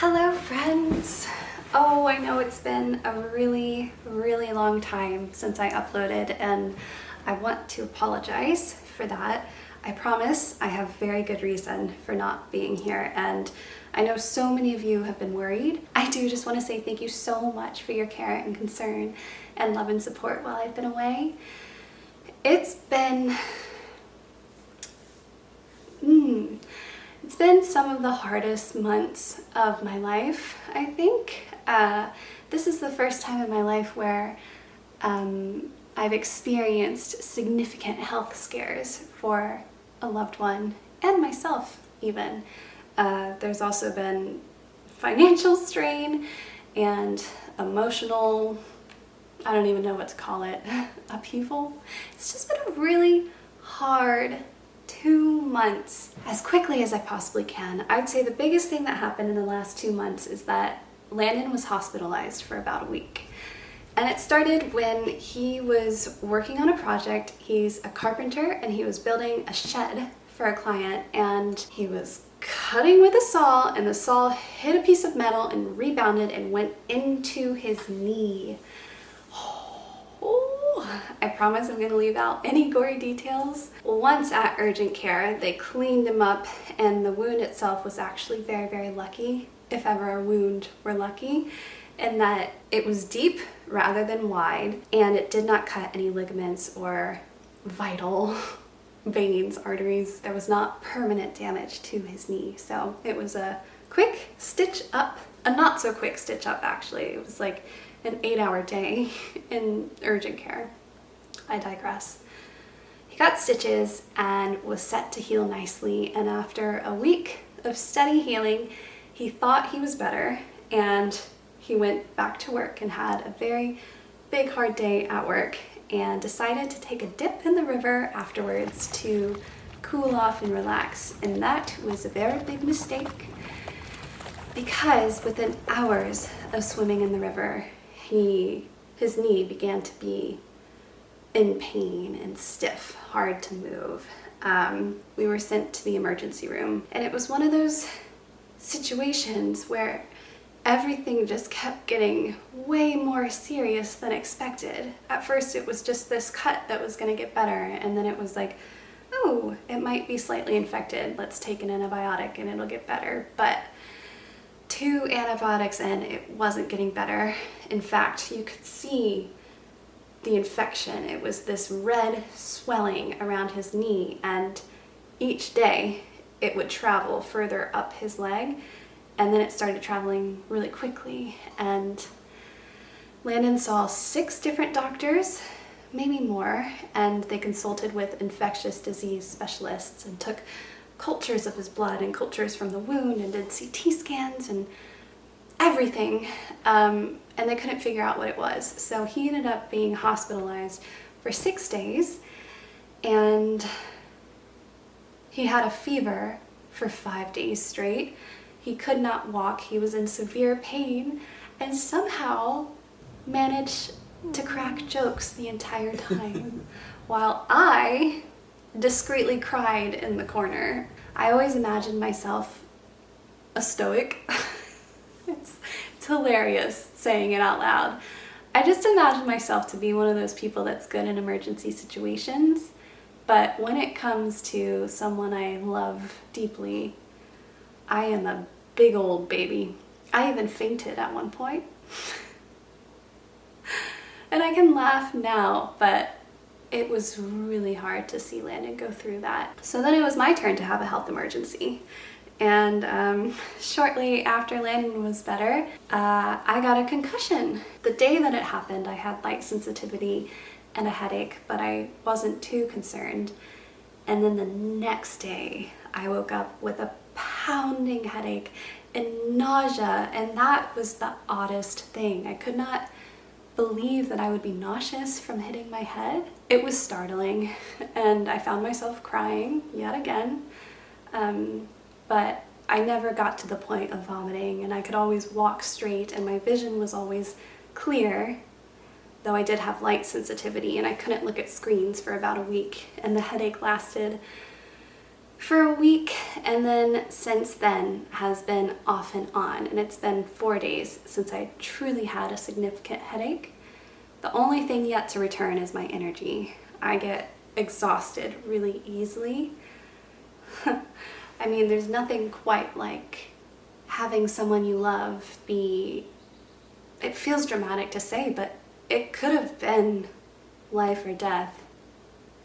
Hello friends! Oh, I know it's been a really long time since I uploaded and I want to apologize for that. I promise I have very good reason for not being here, and I know so many of you have been worried. I do just want to say thank you so much for your care and concern and love and support while I've been away. It's been some of the hardest months of my life, I think. This is the first time in my life where I've experienced significant health scares for a loved one and myself even. There's also been financial strain and emotional, I don't even know what to call it, upheaval. It's just been a really hard 2 months. As quickly as I possibly can, I'd say the biggest thing that happened in the last 2 months is that Landon was hospitalized for about a week. And it started when he was working on a project. He's a carpenter and he was building a shed for a client, and he was cutting with a saw, and the saw hit a piece of metal and rebounded and went into his knee. I promise I'm going to leave out any gory details. Once at urgent care, they cleaned him up, and the wound itself was actually very lucky, if ever a wound were lucky, in that it was deep rather than wide, and it did not cut any ligaments or vital veins, arteries. There was not permanent damage to his knee. So it was a quick stitch up, a not so quick stitch up actually. It was like an 8-hour day in urgent care. I digress. He got stitches and was set to heal nicely, and after a week of steady healing, he thought he was better, and he went back to work and had a very big hard day at work and decided to take a dip in the river afterwards to cool off and relax. And that was a very big mistake, because within hours of swimming in the river, his knee began to be in pain and stiff, hard to move. We were sent to the emergency room, and it was one of those situations where everything just kept getting way more serious than expected. At first it was just this cut that was going to get better, and then it was like, oh, it might be slightly infected, let's take an antibiotic and it'll get better. But 2 antibiotics in, it wasn't getting better. In fact, you could see the infection. It was this red swelling around his knee, and each day it would travel further up his leg, and then it started traveling really quickly. And Landon saw 6 different doctors, maybe more, and they consulted with infectious disease specialists and took cultures of his blood and cultures from the wound and did CT scans and everything, and they couldn't figure out what it was. So he ended up being hospitalized for 6 days, and he had a fever for 5 days straight. He could not walk, he was in severe pain, and somehow managed to crack jokes the entire time while I discreetly cried in the corner. I always imagined myself a stoic. It's hilarious saying it out loud. I just imagine myself to be one of those people that's good in emergency situations, but when it comes to someone I love deeply, I am a big old baby. I even fainted at one point. And I can laugh now, but it was really hard to see Landon go through that. So then it was my turn to have a health emergency. And shortly after Landon was better, I got a concussion. The day that it happened, I had light sensitivity and a headache, but I wasn't too concerned. And then the next day, I woke up with a pounding headache and nausea, and that was the oddest thing. I could not believe that I would be nauseous from hitting my head. It was startling, and I found myself crying yet again. But I never got to the point of vomiting, and I could always walk straight, and my vision was always clear, though I did have light sensitivity, and I couldn't look at screens for about a week, and the headache lasted for a week, and then since then has been off and on, and it's been 4 days since I truly had a significant headache. The only thing yet to return is my energy. I get exhausted really easily. I mean, there's nothing quite like having someone you love be, it feels dramatic to say, but it could have been life or death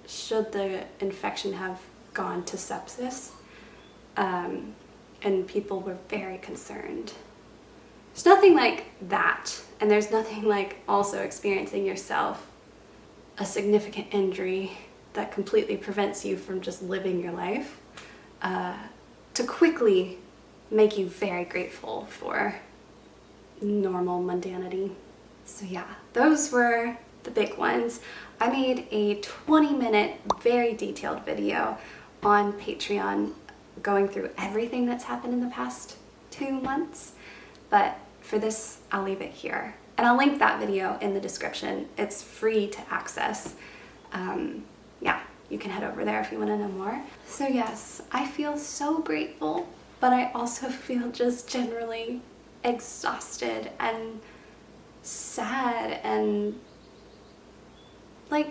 should the infection have gone to sepsis, and people were very concerned. There's nothing like that, and there's nothing like also experiencing yourself a significant injury that completely prevents you from just living your life, to quickly make you very grateful for normal mundanity. So yeah, those were the big ones. I made a 20-minute, very detailed video on Patreon going through everything that's happened in the past 2 months, but for this, I'll leave it here. And I'll link that video in the description. It's free to access. Yeah, you can head over there if you want to know more. So yes, I feel so grateful, but I also feel just generally exhausted and sad and like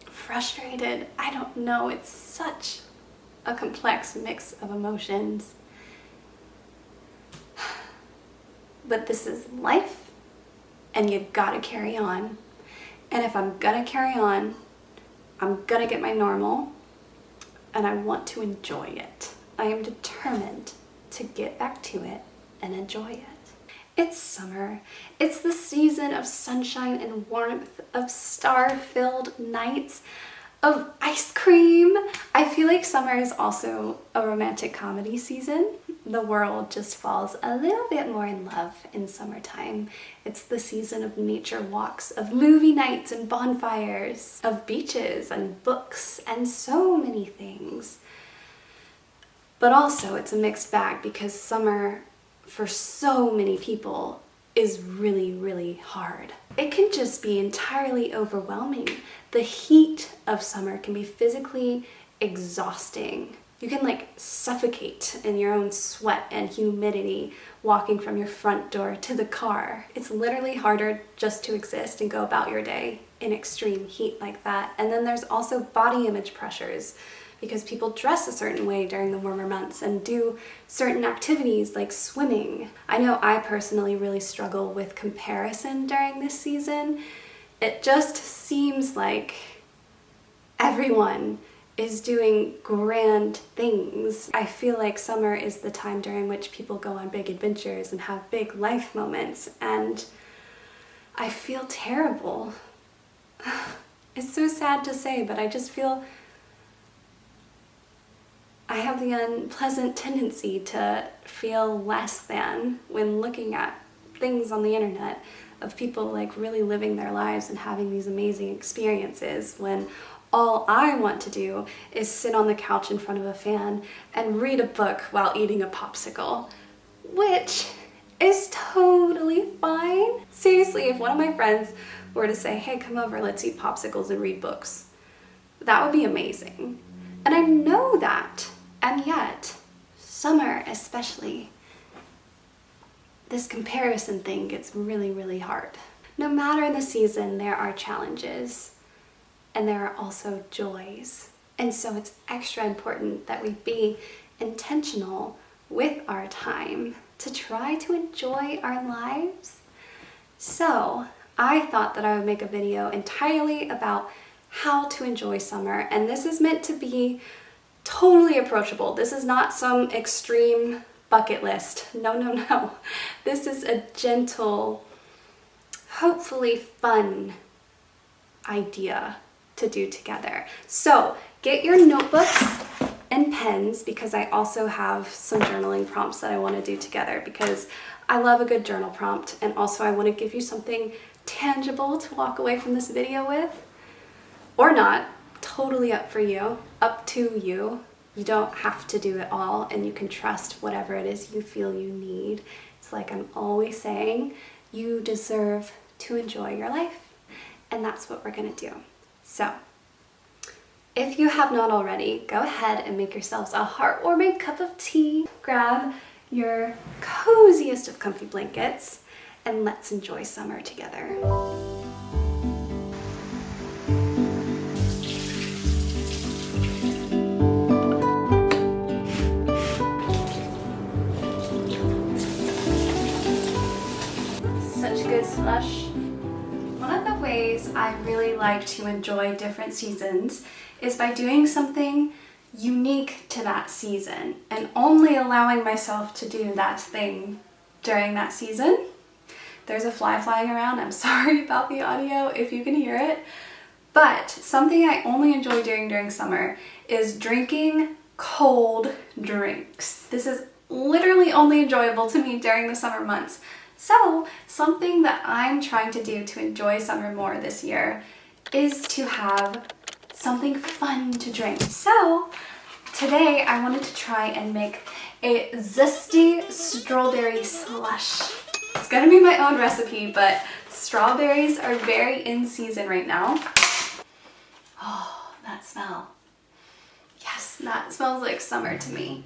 frustrated. I don't know, it's such a complex mix of emotions. But this is life, and you gotta carry on. And if I'm gonna carry on, I'm gonna get my normal, and I want to enjoy it. I am determined to get back to it and enjoy it. It's summer. It's the season of sunshine and warmth, of star-filled nights, of ice cream. I feel like summer is also a romantic comedy season. The world just falls a little bit more in love in summertime. It's the season of nature walks, of movie nights and bonfires, of beaches and books and so many things. But also it's a mixed bag because summer for so many people is really, really hard. It can just be entirely overwhelming. The heat of summer can be physically exhausting. You can like suffocate in your own sweat and humidity walking from your front door to the car. It's literally harder just to exist and go about your day in extreme heat like that. And then there's also body image pressures because people dress a certain way during the warmer months and do certain activities like swimming. I know I personally really struggle with comparison during this season. It just seems like everyone is doing grand things. I feel like summer is the time during which people go on big adventures and have big life moments, and I feel terrible. It's so sad to say, but I just feel I have the unpleasant tendency to feel less than when looking at things on the internet of people like really living their lives and having these amazing experiences, when all I want to do is sit on the couch in front of a fan and read a book while eating a popsicle, which is totally fine. Seriously, if one of my friends were to say, hey, come over, let's eat popsicles and read books, that would be amazing. And I know that, and yet, summer especially, this comparison thing gets really, really hard. No matter the season, there are challenges. And there are also joys. And so it's extra important that we be intentional with our time to try to enjoy our lives. So I thought that I would make a video entirely about how to enjoy summer. And this is meant to be totally approachable. This is not some extreme bucket list. No, no, no. This is a gentle, hopefully fun idea to do together. So get your notebooks and pens, because I also have some journaling prompts that I want to do together, because I love a good journal prompt, and also I want to give you something tangible to walk away from this video with, or not. Totally up for you, up to you. You don't have to do it all, and you can trust whatever it is you feel you need. It's like I'm always saying, you deserve to enjoy your life, and that's what we're gonna do. So, If you have not already, go ahead and make yourselves a heartwarming cup of tea. Grab your coziest of comfy blankets and let's enjoy summer together. Such good slush. One of the ways I really like to enjoy different seasons is by doing something unique to that season and only allowing myself to do that thing during that season. There's a fly flying around. I'm sorry about the audio if you can hear it. But something I only enjoy doing during summer is drinking cold drinks. This is literally only enjoyable to me during the summer months. So something that I'm trying to do to enjoy summer more this year is to have something fun to drink. So today I wanted to try and make a Zesty Strawberry Slush. It's gonna be my own recipe, but strawberries are very in season right now. Oh, that smell. Yes, that smells like summer to me.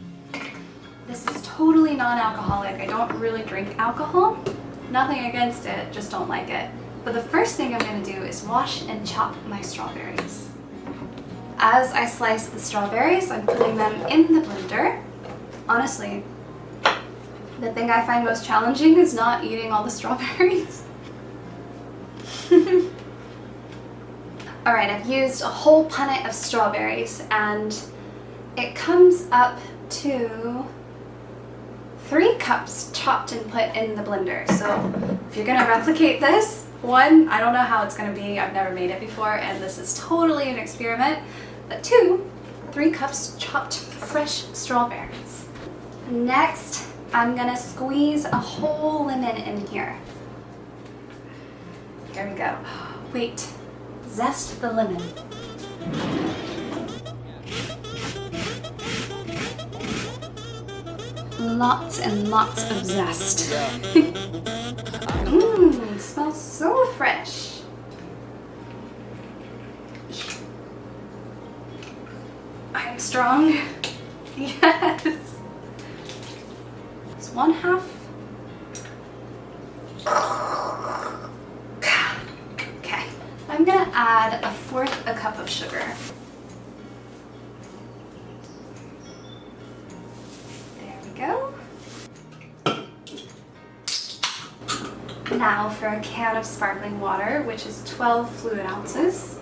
This is totally non-alcoholic. I don't really drink alcohol. Nothing against it, just don't like it. But the first thing I'm gonna do is wash and chop my strawberries. As I slice the strawberries, I'm putting them in the blender. Honestly, the thing I find most challenging is not eating all the strawberries. Alright, I've used a whole punnet of strawberries and it comes up to 3 cups chopped and put in the blender. So if you're gonna replicate this, one, I don't know how it's gonna be. I've never made it before and this is totally an experiment. But 2, 3 cups chopped fresh strawberries. Next, I'm gonna squeeze a whole lemon in here. Here we go. Wait, zest the lemon. Lots and lots of zest. Mmm, smells so fresh. I am strong. Yes. It's 1/2. Okay. I'm gonna add 1/4 a cup of sugar. Go. Now for a can of sparkling water, which is 12 fluid ounces.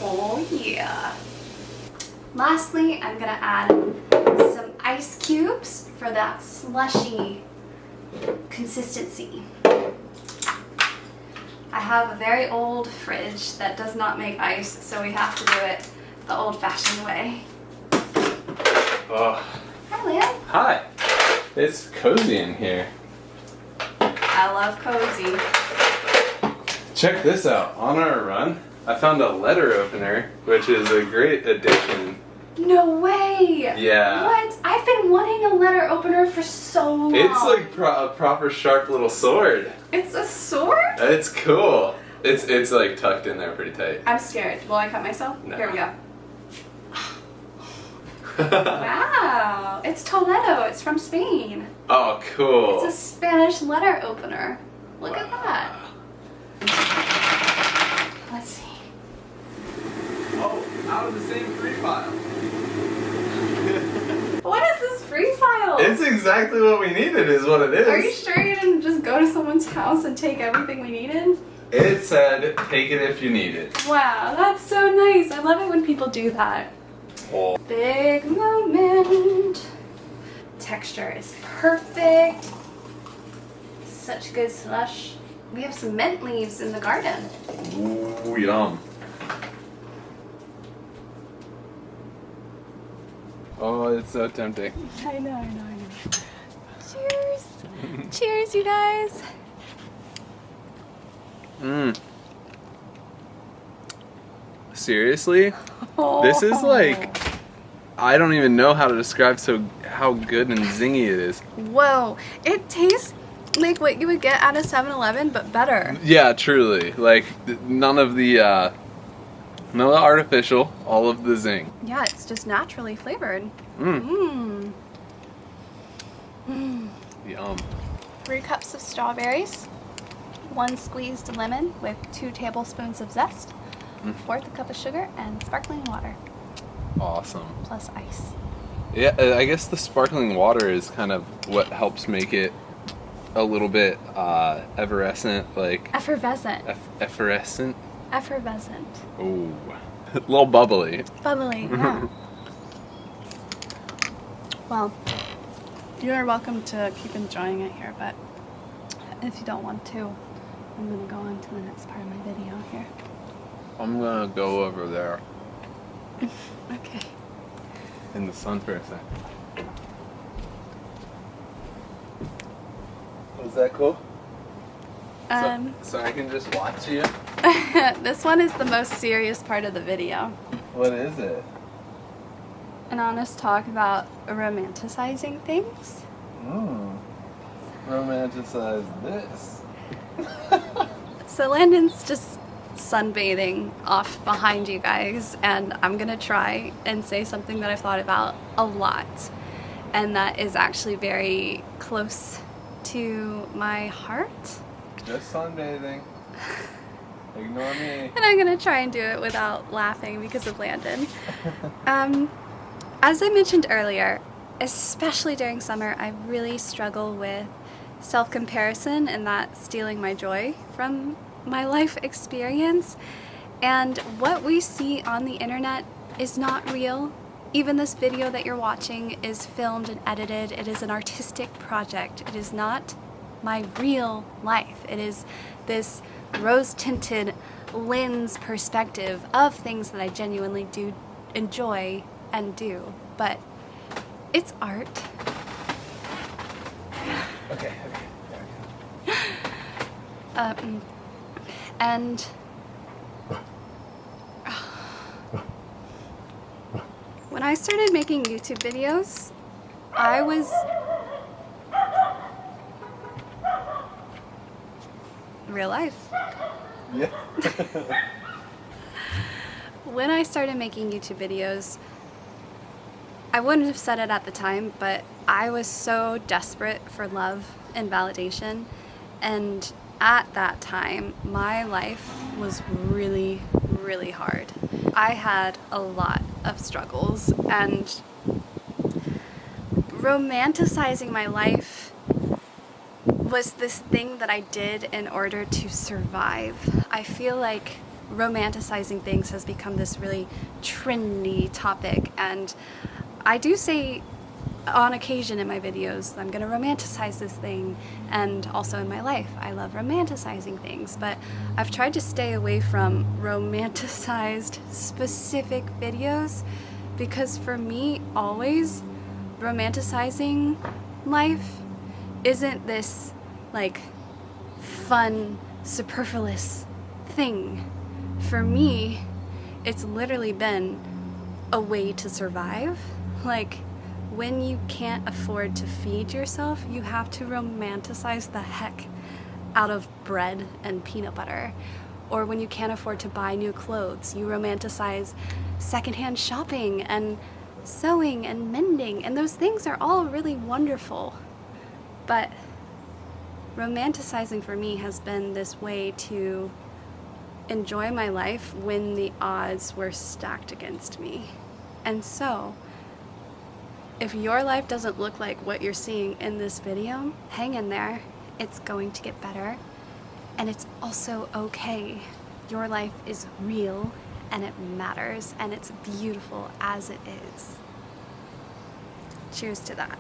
Oh yeah. Lastly, I'm gonna add some ice cubes for that slushy consistency. I have a very old fridge that does not make ice, so we have to do it the old-fashioned way. Oh. Hi, Liam. Hi. It's cozy in here. I love cozy. Check this out. On our run, I found a letter opener, which is a great addition. No way! Yeah. What? I've been wanting a letter opener for so long. It's like a proper sharp little sword. It's a sword? It's cool. It's like tucked in there pretty tight. I'm scared. Will I cut myself? No. Here we go. Wow, it's Toledo. It's from Spain. Oh, cool. It's a Spanish letter opener. Look at that. Let's see. Oh, out of the same free file. What is this free file? It's exactly what we needed is what it is. Are you sure you didn't just go to someone's house and take everything we needed? It said, take it if you need it. Wow, that's so nice. I love it when people do that. Oh. Big moment. Texture is perfect. Such good slush. We have some mint leaves in the garden. Ooh, yum. Oh, it's so tempting. I know. Cheers. Cheers, you guys. Seriously? This is like, I don't even know how to describe how good and zingy it is. Whoa, it tastes Like what you would get at a 7-Eleven, but better. Yeah, truly. Like none of the artificial, all of the zing. Yeah, it's just naturally flavored. Yum. 3 cups of strawberries, 1 squeezed lemon with 2 tablespoons of zest, 1/4 cup of sugar, and sparkling water. Awesome. Plus ice. Yeah, I guess the sparkling water is kind of what helps make it a little bit effervescent, like Effervescent. effervescent. Effervescent. Oh, a little bubbly. Bubbly, yeah. Well, you're welcome to keep enjoying it here, but if you don't want to, I'm going to go on to the next part of my video here. I'm gonna go over there Okay. in the sun for a second. Was that cool? So I can just watch you? This one is the most serious part of the video. What is it? An honest talk about romanticizing things. Romanticize this. So Landon's just sunbathing off behind you guys, and I'm gonna try and say something that I've thought about a lot, and that is actually very close to my heart. Just sunbathing. Ignore me. And I'm gonna try and do it without laughing because of Landon. As I mentioned earlier, especially during summer, I really struggle with self-comparison and that stealing my joy from my life experience. And what we see on the internet is not real. Even this video that you're watching is filmed and edited. It is an artistic project. It is not my real life. It is this rose-tinted lens perspective of things that I genuinely do enjoy and do, but it's art. Okay. And when I started making YouTube videos, I was real life. Yeah. When I started making YouTube videos, I wouldn't have said it at the time, but I was so desperate for love and validation, and at that time, my life was really, really hard. I had a lot of struggles, and romanticizing my life was this thing that I did in order to survive. I feel like romanticizing things has become this really trendy topic, and I do say on occasion in my videos, I'm going to romanticize this thing, and also in my life, I love romanticizing things, but I've tried to stay away from romanticized specific videos because for me, always, romanticizing life isn't this like fun, superfluous thing. For me, it's literally been a way to survive. Like, when you can't afford to feed yourself, you have to romanticize the heck out of bread and peanut butter. Or when you can't afford to buy new clothes, you romanticize secondhand shopping and sewing and mending, and those things are all really wonderful. But romanticizing for me has been this way to enjoy my life when the odds were stacked against me. And so, if your life doesn't look like what you're seeing in this video, hang in there. It's going to get better. And it's also okay. Your life is real, and it matters, and it's beautiful as it is. Cheers to that.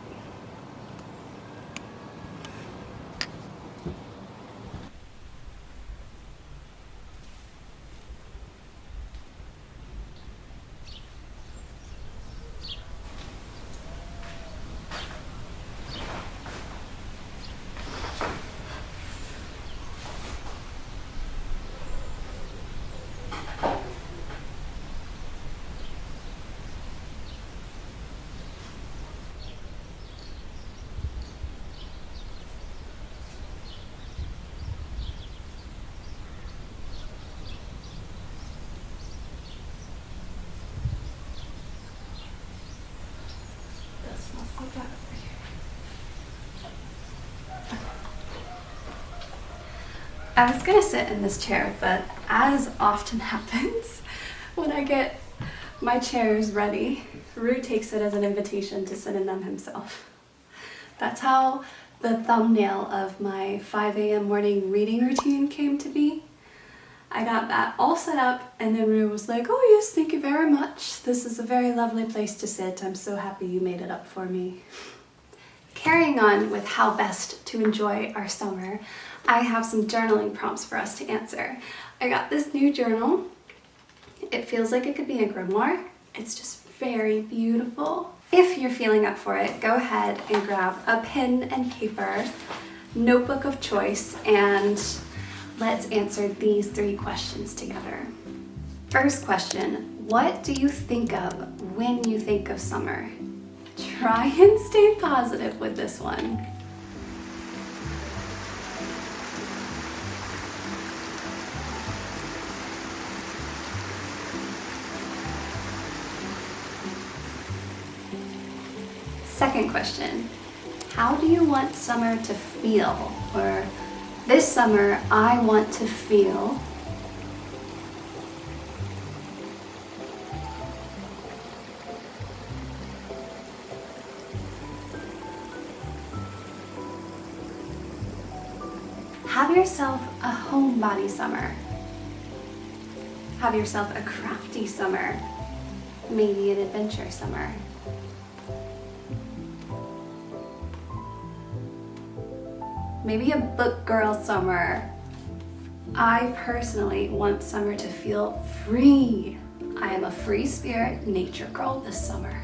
I was gonna sit in this chair, but as often happens, when I get my chairs ready, Rue takes it as an invitation to sit in them himself. That's how the thumbnail of my 5 a.m. morning reading routine came to be. I got that all set up, and then Rue was like, "Oh yes, thank you very much. This is a very lovely place to sit. I'm so happy you made it up for me." Carrying on with how best to enjoy our summer, I have some journaling prompts for us to answer. I got this new journal. It feels like it could be a grimoire. It's just very beautiful. If you're feeling up for it, go ahead and grab a pen and paper, notebook of choice, and let's answer these 3 questions together. First question, what do you think of when you think of summer? Try and stay positive with this one. Second question, how do you want summer to feel? Or this summer, I want to feel. Have yourself a homebody summer. Have yourself a crafty summer. Maybe an adventure summer. Maybe a book girl summer. I personally want summer to feel free. I am a free spirit nature girl this summer.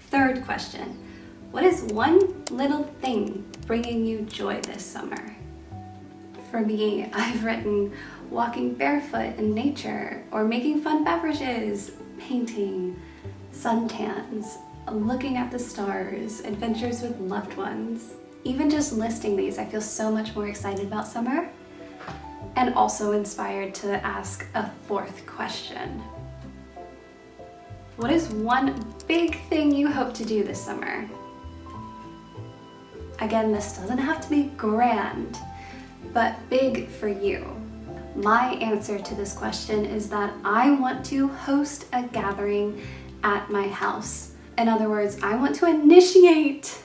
Third question, what is one little thing bringing you joy this summer? For me, I've written walking barefoot in nature, or making fun beverages, painting, suntans, looking at the stars, adventures with loved ones. Even just listing these, I feel so much more excited about summer, and also inspired to ask a 4th question. What is one big thing you hope to do this summer? Again, this doesn't have to be grand, but big for you. My answer to this question is that I want to host a gathering at my house. In other words, I want to initiate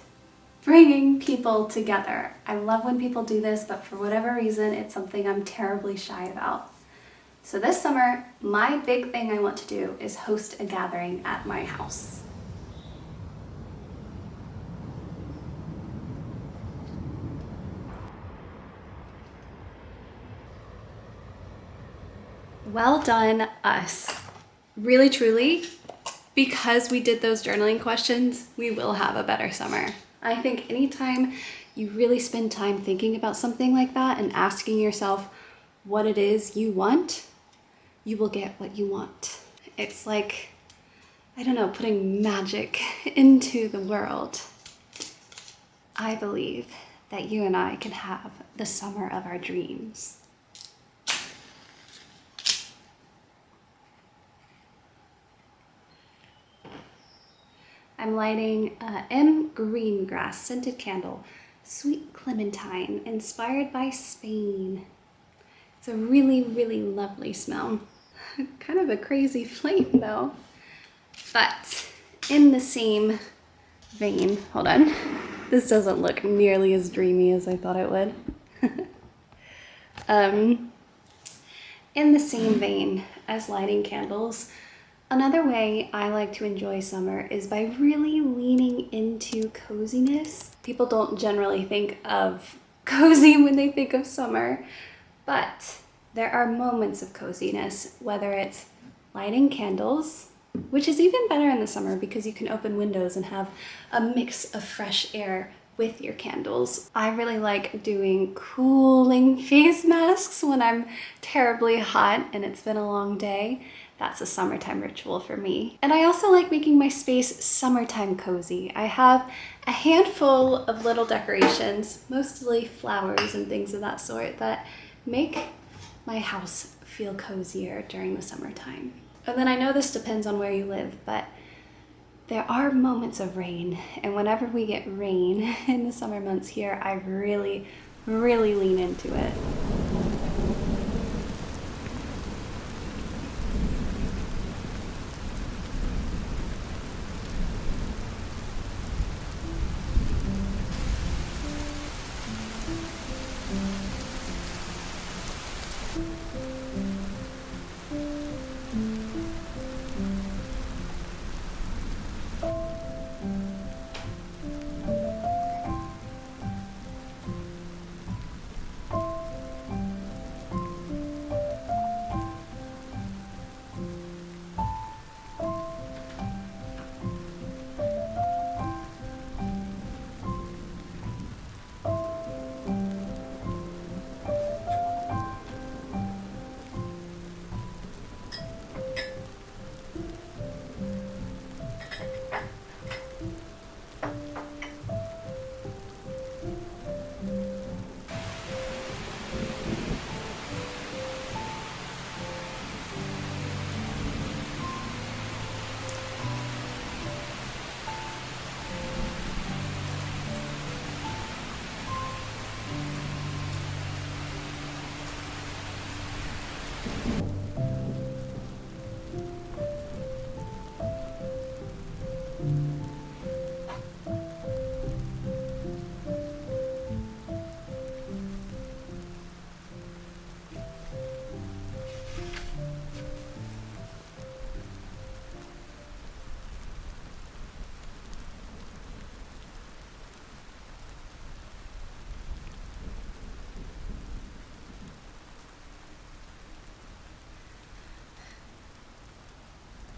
bringing people together. I love when people do this, but for whatever reason, it's something I'm terribly shy about. So this summer, my big thing I want to do is host a gathering at my house. Well done, us. Really, truly, because we did those journaling questions, we will have a better summer. I think anytime you really spend time thinking about something like that and asking yourself what it is you want, you will get what you want. It's like, I don't know, putting magic into the world. I believe that you and I can have the summer of our dreams. I'm lighting M Green Grass scented candle, Sweet Clementine, inspired by Spain. It's a really, really lovely smell. Kind of a crazy flame though. But in the same vein, hold on. This doesn't look nearly as dreamy as I thought it would. In the same vein as lighting candles, another way I like to enjoy summer is by really leaning into coziness. People don't generally think of cozy when they think of summer, but there are moments of coziness, whether it's lighting candles, which is even better in the summer because you can open windows and have a mix of fresh air with your candles. I really like doing cooling face masks when I'm terribly hot and it's been a long day. That's a summertime ritual for me. And I also like making my space summertime cozy. I have a handful of little decorations, mostly flowers and things of that sort, that make my house feel cozier during the summertime. And then I know this depends on where you live, but There are moments of rain, and whenever we get rain in the summer months here, I really, really lean into it.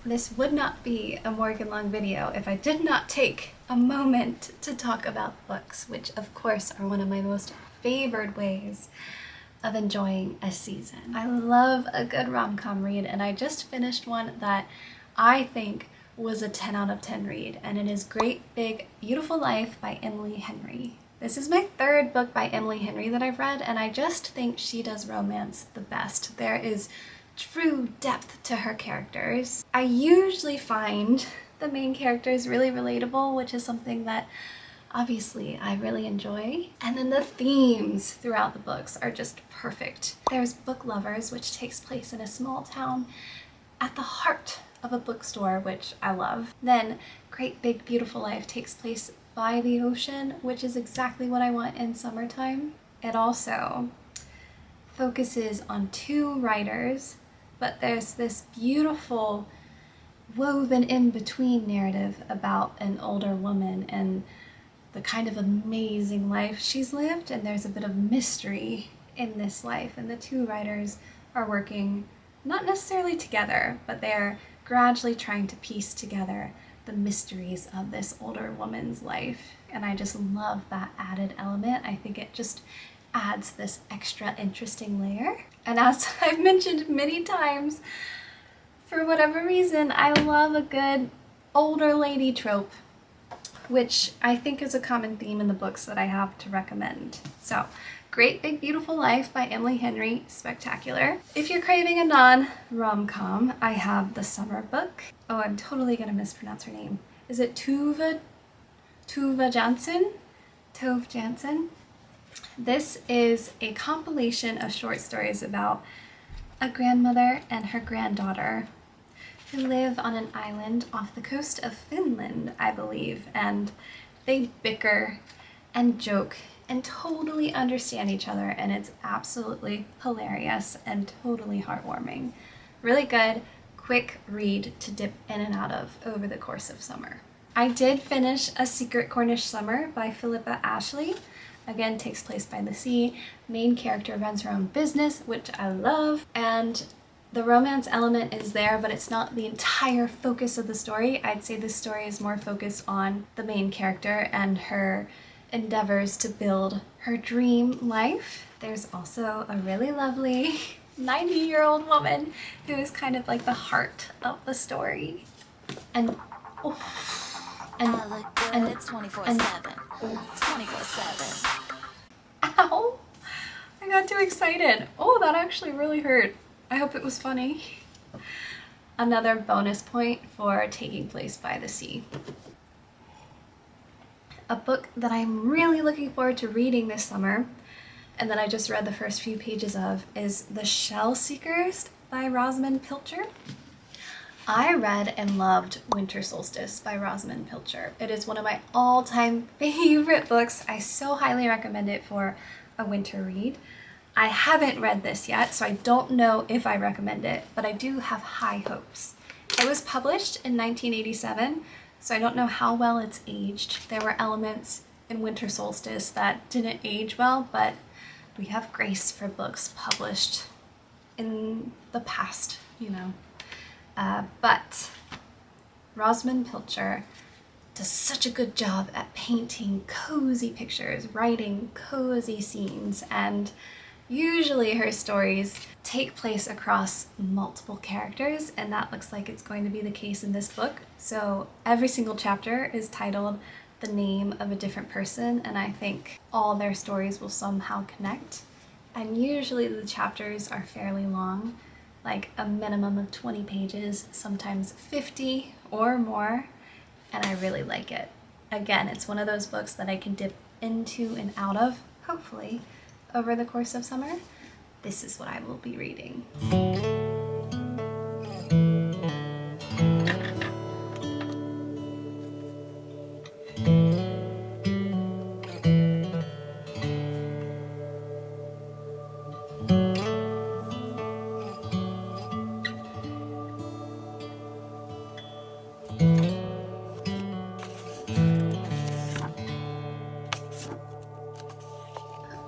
This would not be a Morgan Long video if I did not take a moment to talk about books, which of course are one of my most favored ways of enjoying a season. I love a good rom-com read, and I just finished one that I think was a 10 out of 10 read, and it is Great Big Beautiful Life by Emily Henry. This is my third book by Emily Henry that I've read, and I just think she does romance the best. There is true depth to her characters. I usually find the main characters really relatable, which is something that obviously I really enjoy. And then the themes throughout the books are just perfect. There's Book Lovers, which takes place in a small town at the heart of a bookstore, which I love. Then Great Big Beautiful Life takes place by the ocean, which is exactly what I want in summertime. It also focuses on two writers, but there's this beautiful woven in between narrative about an older woman and the kind of amazing life she's lived, and there's a bit of mystery in this life, and the two writers are working not necessarily together, but they're gradually trying to piece together the mysteries of this older woman's life, and I just love that added element. I think it just adds this extra interesting layer. And as I've mentioned many times, for whatever reason, I love a good older lady trope, which I think is a common theme in the books that I have to recommend. So, Great Big Beautiful Life by Emily Henry, spectacular. If you're craving a non-rom-com, I have the summer book. Oh, I'm totally gonna mispronounce her name. Is it Tove Jansson? Tove Jansson? This is a compilation of short stories about a grandmother and her granddaughter who live on an island off the coast of Finland, I believe, and they bicker and joke and totally understand each other, and it's absolutely hilarious and totally heartwarming. Really good, quick read to dip in and out of over the course of summer. I did finish A Secret Cornish Summer by Philippa Ashley. Again, takes place by the sea. Main character runs her own business, which I love, and the romance element is there, but it's not the entire focus of the story. I'd say this story is more focused on the main character and her endeavors to build her dream life. There's also a really lovely 90-year-old woman who is kind of like the heart of the story. And it's 24/7. It's 24/7. Ow! I got too excited. Oh, that actually really hurt. I hope it was funny. another bonus point for taking place by the sea. A book that I'm really looking forward to reading this summer, and that I just read the first few pages of, is The Shell Seekers by Rosamund Pilcher. I read and loved Winter Solstice by Rosamund Pilcher. It is one of my all-time favorite books. I so highly recommend it for a winter read. I haven't read this yet, so I don't know if I recommend it, but I do have high hopes. It was published in 1987, so I don't know how well it's aged. There were elements in Winter Solstice that didn't age well, but we have grace for books published in the past, you know. But Rosamund Pilcher does such a good job at painting cozy pictures, writing cozy scenes, and usually her stories take place across multiple characters, and that looks like it's going to be the case in this book. So every single chapter is titled the name of a different person, and I think all their stories will somehow connect. And usually the chapters are fairly long, like a minimum of 20 pages, sometimes 50 or more, and I really like it. Again, it's one of those books that I can dip into and out of, hopefully, over the course of summer. This is what I will be reading.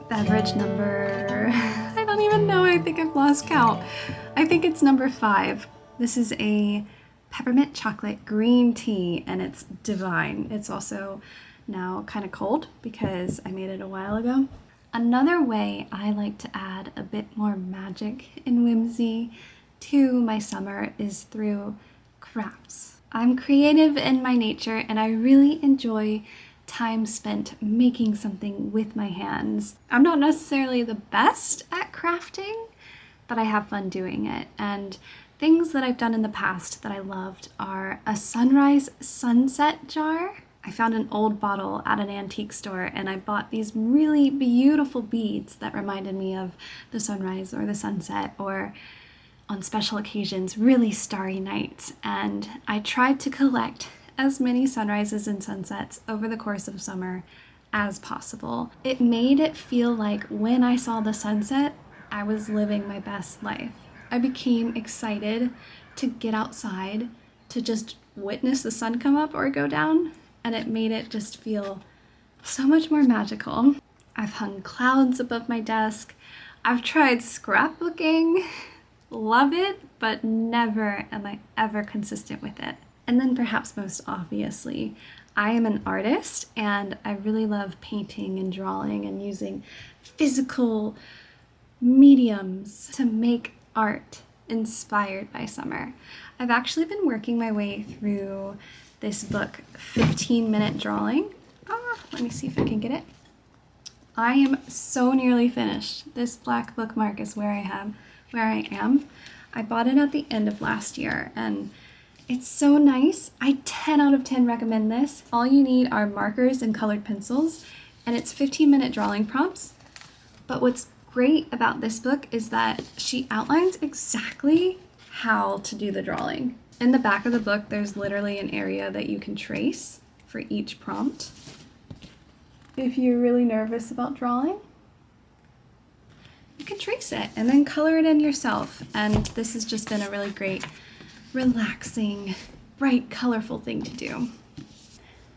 Beverage number, I don't even know, I think I've lost count. I think it's number 5. This is a peppermint chocolate green tea, and it's divine. It's also now kind of cold because I made it a while ago. Another way I like to add a bit more magic and whimsy to my summer is through crafts. I'm creative in my nature, and I really enjoy time spent making something with my hands. I'm not necessarily the best at crafting, but I have fun doing it. And things that I've done in the past that I loved are a sunrise sunset jar. I found an old bottle at an antique store, and I bought these really beautiful beads that reminded me of the sunrise or the sunset, or on special occasions, really starry nights. And I tried to collect as many sunrises and sunsets over the course of summer as possible. It made it feel like when I saw the sunset, I was living my best life. I became excited to get outside, to just witness the sun come up or go down, and it made it just feel so much more magical. I've hung clouds above my desk. I've tried scrapbooking, love it, but never am I ever consistent with it. And then perhaps most obviously, I am an artist, and I really love painting and drawing and using physical mediums to make art inspired by summer. I've actually been working my way through this book, 15-Minute Drawing. Let me see if I can get it. I am so nearly finished. This black bookmark is where I am. I bought it at the end of last year, and it's so nice. I 10 out of 10 recommend this. All you need are markers and colored pencils, and it's 15-minute drawing prompts. But what's great about this book is that she outlines exactly how to do the drawing. In the back of the book, there's literally an area that you can trace for each prompt. If you're really nervous about drawing, you can trace it and then color it in yourself. And this has just been a really great, relaxing, bright, colorful thing to do.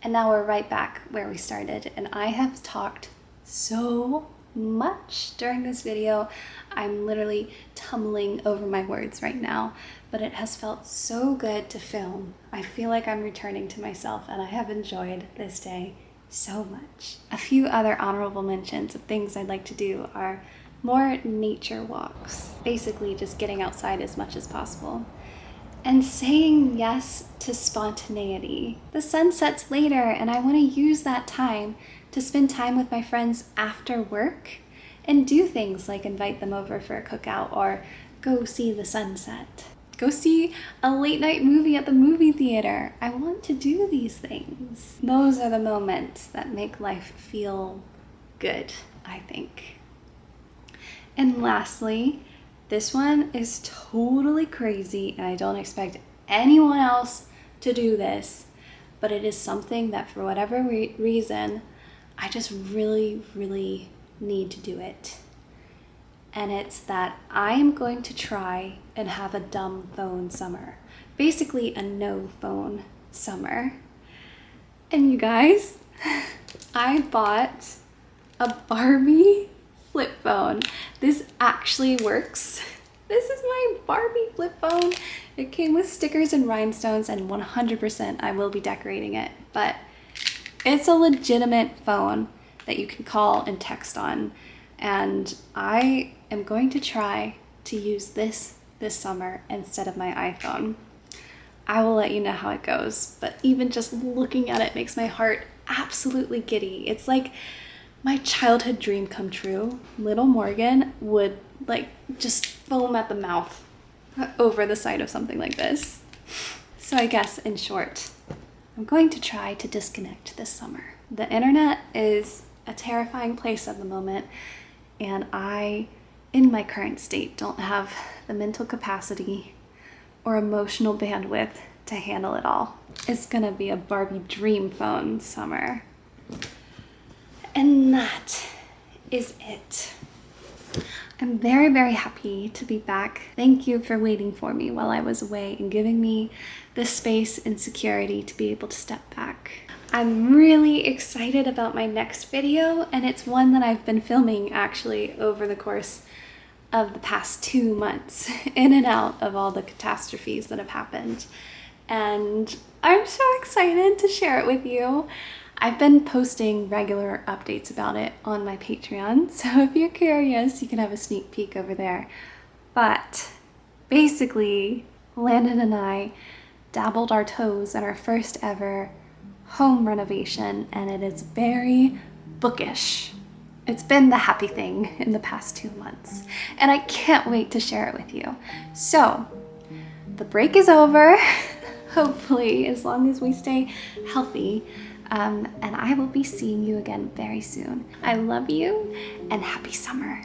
And now we're right back where we started, and I have talked so much during this video. I'm literally tumbling over my words right now, but it has felt so good to film. I feel like I'm returning to myself, and I have enjoyed this day so much. A few other honorable mentions of things I'd like to do are more nature walks, basically just getting outside as much as possible. And saying yes to spontaneity. The sun sets later, and I want to use that time to spend time with my friends after work and do things like invite them over for a cookout or go see the sunset. go see a late night movie at the movie theater. I want to do these things. Those are the moments that make life feel good, I think. And lastly, this one is totally crazy and I don't expect anyone else to do this, but it is something that for whatever reason, I just really need to do it. And it's that I am going to try and have a dumb phone summer. Basically a no phone summer. And you guys, I bought a Barbie flip phone. This actually works. This is my Barbie flip phone. It came with stickers and rhinestones and 100% I will be decorating it. But it's a legitimate phone that you can call and text on. And I am going to try to use this summer instead of my iPhone. I will let you know how it goes, but even just looking at it makes my heart absolutely giddy. It's like my childhood dream come true. Little Morgan would like just foam at the mouth over the sight of something like this. So I guess in short, I'm going to try to disconnect this summer. The internet is a terrifying place at the moment, and I, in my current state, don't have the mental capacity or emotional bandwidth to handle it all. It's gonna be a Barbie dream phone summer. And that is it. I'm very happy to be back. Thank you for waiting for me while I was away and giving me the space and security to be able to step back. I'm really excited about my next video, and it's one that I've been filming actually over the course of the past 2 months, in and out of all the catastrophes that have happened. And I'm so excited to share it with you. I've been posting regular updates about it on my Patreon, so if you're curious, you can have a sneak peek over there. But basically, Landon and I dabbled our toes in our first ever home renovation, and it is very bookish. It's been the happy thing in the past 2 months, and I can't wait to share it with you. So, the break is over, hopefully, as long as we stay healthy, and I will be seeing you again very soon. I love you, and happy summer.